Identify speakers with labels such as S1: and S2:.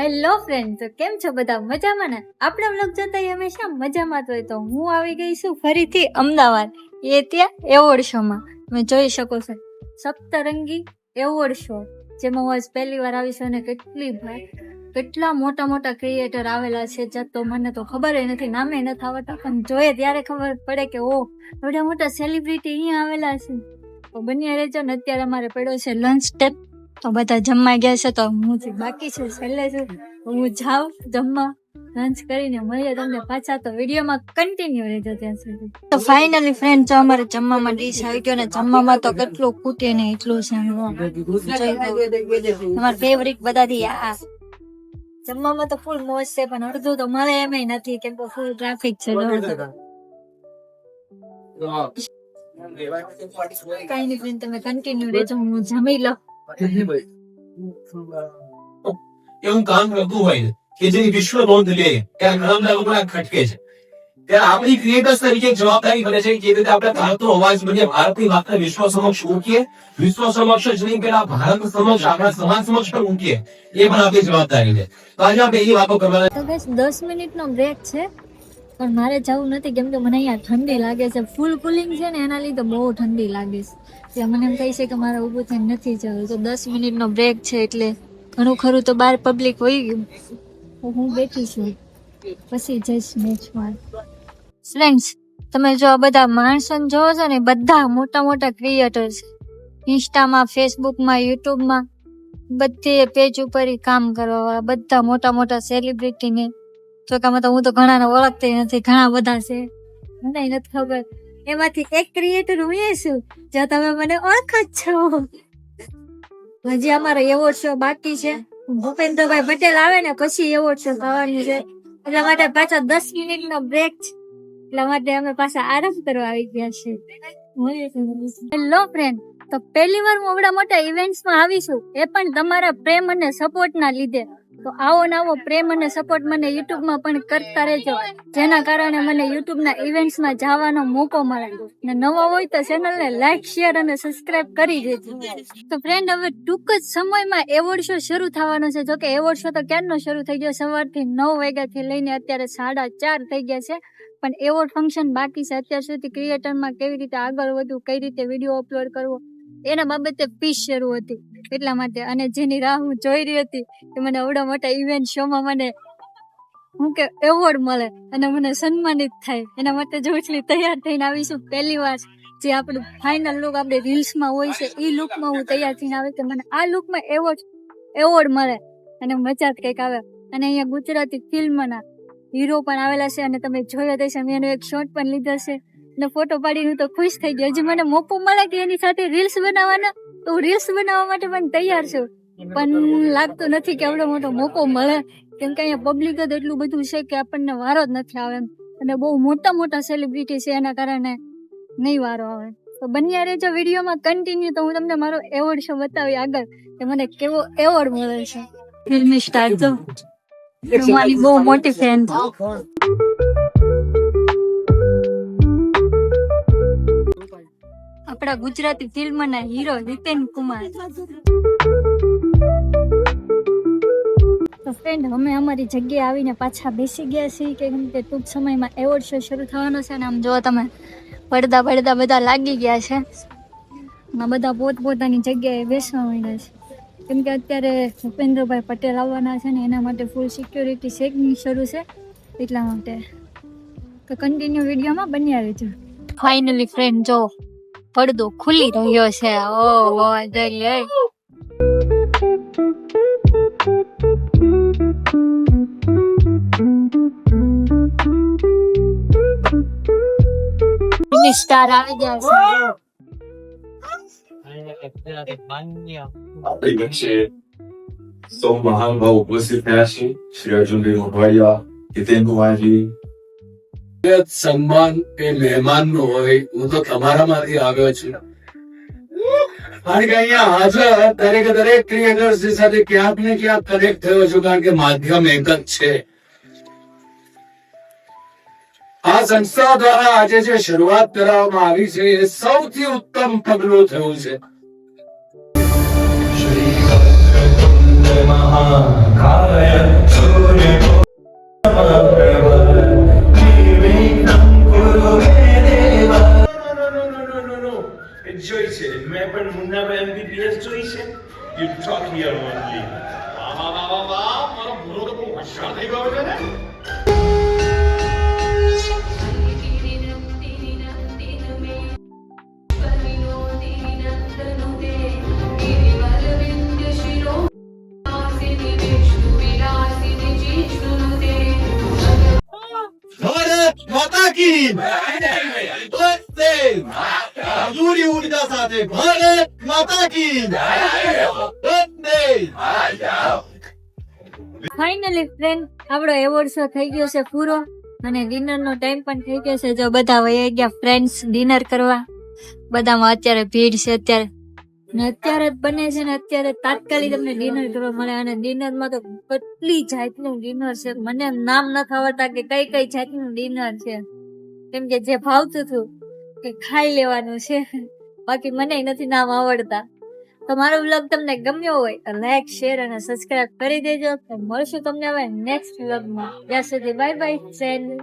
S1: Hello friend, તો કેમ છો બધા? મજામાં ને? આપણા વ્લોગ જોતા હંમેશા મજામાં જ હોય. તો હું આવી ગઈ છું ફરીથી અમદાવાદ, એ ત્યાં એવોર્ડ શોમાં. તમે જોઈ શકો છો સપ્તરંગી એવોર્ડ શો, જેમાં હું આજ પહેલી વાર આવી છું. અને કેટલા મોટા મોટા ક્રિએટર આવેલા છે, તો મને તો ખબર નથી, નામે નથી આવડતા, પણ જોઈએ ત્યારે ખબર પડે કે ઓ એવડા મોટા સેલિબ્રિટી અહીંયા આવેલા છે. તો બન્યા રહેજો ને. અત્યારે અમારે પડ્યો છે લંચ ટાઈમ, તો બધા જમવા ગયા છે, તો હું બાકી છું, છેલ્લે છું. હું જાઉં જમવા, લંચ કરીને મળીએ તમને પાછા. તો વિડીયોમાં કન્ટિન્યુ રહેજો ત્યાં સુધી. તો ફાઇનલી ફ્રેન્ડ, જો અમારે જમવામાં ડીશ આવી ગયો ને. જમવામાં તો કેટલું ખૂટે ને એટલું છે. તમારા ફેવરિટ બધાથી આ જમવામાં તો ફૂલ મોજ છે, પણ અડધું તો મળે એમ નથી, કેમ કે ફૂલ ટ્રાફિક છે. કઈ નહીં ફ્રેન્ડ, તમે કન્ટિન્યુ રહેજો, હું જમી લો.
S2: એવું કામ કરતું હોય કે જેની વિશ્વ નોંધ લે કે ઘણા લોકો ખટકે છે, ત્યારે આપણી ક્રિએટર્સ તરીકે જવાબદારી બને છે કે રીતે આપણે ભારતનો અવાજ બનીએ, ભારતની વાતને વિશ્વ સમક્ષ મૂકીએ. વિશ્વ સમક્ષ જ નહીં, પેલા ભારત સમક્ષ, આપણા સમાજ સમક્ષ પણ મૂકીએ, એ પણ આપણી જવાબદારી છે. તો આજે આપણે એ વાતો કરવાના.
S1: તો બસ 10 મિનિટનો બ્રેક છે, પણ મારે જવું નથી, કેમ કે મને અહીંયા ઠંડી લાગે છે. ફૂલ કુલિંગ છે ને, એના લીધે બહુ ઠંડી લાગે છે. મને એમ કહે છે કે મારે ઊભું થઈને નથી જવું. તો 10 મિનિટનો બ્રેક છે, એટલે ઘણું ખરું તો બહાર પબ્લિક હોઈ ગયું. હું બેઠી છું, પછી જઈશ મેચમાં. ફ્રેન્ડ્સ, તમે જો આ બધા માણસોને જોવો છો ને, બધા મોટા મોટા ક્રિએટર છે. ઇન્સ્ટામાં, ફેસબુકમાં, યુટ્યુબમાં, બધે પેજ ઉપર કામ કરવા વાળા બધા મોટા મોટા સેલિબ્રિટીને. ચોકામાં તો હું તો ઘણાને ઓળખતી નથી, ઘણા બધા છે, મને નથી ખબર. એમાંથી એક ક્રિએટર હું એ છું, જો તમે મને ઓળખો જ છો. હજી અમારો એવોર્ડ શો બાકી છે. ભૂપેન્દ્રભાઈ પટેલ આવે ને પછી એવોર્ડ શો થવાની છે, એટલા માટે પાછા 10 મિનિટનો બ્રેક છે. એટલા માટે અમે પાછા આરામ કરવા આવી ગયા છે. હેલો ફ્રેન્ડ, તો પહેલી વાર હું આવડા મોટા ઇવેન્ટ્સમાં આવી છું, એ પણ તમારા પ્રેમ અને સપોર્ટના લીધે. તો આવો ને આવો પ્રેમ અને સપોર્ટ મને યુટ્યુબમાં પણ કરતા રહેજો, જેના કારણે મને યુટ્યુબના ઇવેન્ટ્સમાં જવાનો મોકો મળે. ને નવા હોય તો ચેનલને લાઈક, શેર અને સબસ્ક્રાઇબ કરી દેજો. તો ફ્રેન્ડ, હવે ટૂંક જ સમયમાં એવોર્ડ શો શરૂ થવાનો છે. જોકે એવોર્ડ શો તો ક્યારનો શરૂ થઈ ગયો, સવારથી 9 વાગ્યાથી લઈને અત્યારે 4:30 થઈ ગયા છે. પણ એવોર્ડ ફંક્શન બાકી છે. અત્યાર સુધી ક્રિએટરમાં કેવી રીતે આગળ વધવું, કઈ રીતે વિડીયો અપલોડ કરવો, એના બાબતે પીસ શરૂ હતી. એટલા માટે, અને જેની રાહ હું જોઈ રહી હતી કે મને આવડા મોટા ઇવેન્ટ શોમાં મને હું કે એવોર્ડ મળે અને મને સન્માનિત થાય, એના માટે જો એટલી તૈયાર થઈને આવીશું. પહેલી વાર જે આપણું ફાઇનલ લુક આપણે રીલ્સમાં હોય છે, એ લુકમાં હું તૈયાર થઈને આવી કે મને આ લુકમાં એવોર્ડ મળે અને મજા જ કંઈક આવે. અને અહીંયા ગુજરાતી ફિલ્મના હીરો પણ આવેલા છે, અને તમે જોયો હશે, મેં એનો એક શોટ પણ લીધો છે અને ફોટો પાડીને હું તો ખુશ થઈ ગઈ. હજી મને મોકો મળે કે એની સાથે રીલ્સ બનાવવાનો, તો હું રીલ્સ બનાવવા માટે પણ તૈયાર છું. પણ લાગતું નથી કે આવડો મોટો મોકો મળે, કેમ કે અહીંયા પબ્લિક જ એટલું બધું છે કે આપણને વારો જ નથી આવે. અને બહુ મોટા મોટા સેલિબ્રિટી છે, એના કારણે નહીં વારો આવે. તો બન્યા રહેજો વિડીયોમાં કન્ટિન્યુ, તો હું તમને મારો એવોર્ડ શો બતાવી આગળ કે મને કેવો એવોર્ડ મળે છે. ફિલ્મી સ્ટાર તો હું મારી બહુ મોટી ફેન છું. આપણા ગુજરાતી ફિલ્મના હીરો જીતેન કુમાર. તો ફ્રેન્ડ, અમે અમારી જગ્યાએ આવીને પાછા બેસી ગયા છીએ, કેમ કે ટૂંક સમયમાં એવોર્ડ શો શરૂ થવાનો છે. અને આમ જો તમે પડદા બધા લાગી ગયા છે, બધા પોતપોતાની જગ્યાએ બેસવા માંડ્યા છે, કેમ કે અત્યારે ભૂપેન્દ્રભાઈ પટેલ આવવાના છે ને, એના માટે ફૂલ સિક્યોરિટી ચેકિંગ શરૂ છે. એટલા માટે તો કન્ટિન્યુ વિડીયોમાં બન્યા રહેજો. ફાઇનલી ફ્રેન્ડ, જો પડદો ખુલી રહ્યો છે. ઓ જઈ સ્ટાર આવી ગયા
S3: છે. સૌ મહાનુભાવ ઉપસ્થિત થયા છે. શ્રી અર્જુનભાઈ મોઢવાડિયા, જીતેન કુમારજી.
S2: સન્માન એ મહેમાન નું હોય, હું તો તમારામાંથી આવ્યો છું. કારણ કે અહીંયા હાજર દરેક ક્રિએટર્સ સાથે ક્યાંક ને ક્યાંક કનેક્ટ થયો છું, કારણ કે માધ્યમ એક જ છે. આ સંસ્થા દ્વારા આજે જે શરૂઆત કરવામાં આવી છે, એ સૌથી ઉત્તમ પગલું થયું છે.
S3: શ્રી
S4: જોઈ છે મેં પણ મુન્નાભાઈ એમબીબીએસ જોઈ છે યુ ટોક હિયર ઓનલી વાહ વાહ વાહ વાહ મારો ભૂરો તો બહુ હોશિયાર થઈ ગયો છે ને
S5: ભારત માતા કી વંદે હજૂરી ઉડતા સાથે ભારત માતા કી વંદે
S1: ફાઇનલી ફ્રેન્ડ આપણો એવોર્ડ શો થઈ ગયો છે પૂરો અને ડિનર નો ટાઈમ પણ થઈ ગયો છે. જો બધા વહી ગયા ફ્રેન્ડ્સ ડિનર કરવા, બધામાં અત્યારે ભીડ છે અત્યારે ને અત્યારે જ બને છે ને અત્યારે તાત્કાલિક તમને ડિનર કરવા મળે અને ડિનર માં તો કેટલી જાતનું ડિનર છે, મને નામ નથી આવડતા કે કઈ કઈ જાતનું ડિનર છે, કેમ કે જે ભાવતું હતું કે ખાઈ લેવાનું છે, બાકી મને નથી નામ આવડતા. તો મારો વ્લોગ તમને ગમ્યો હોય તો લાઈક શેર અને સબસ્ક્રાઇબ કરી દેજો. મળશું તમને હવે નેક્સ્ટ વ્લોગમાં. ત્યાં સુધી બાય બાય ફ્રેન્ડ.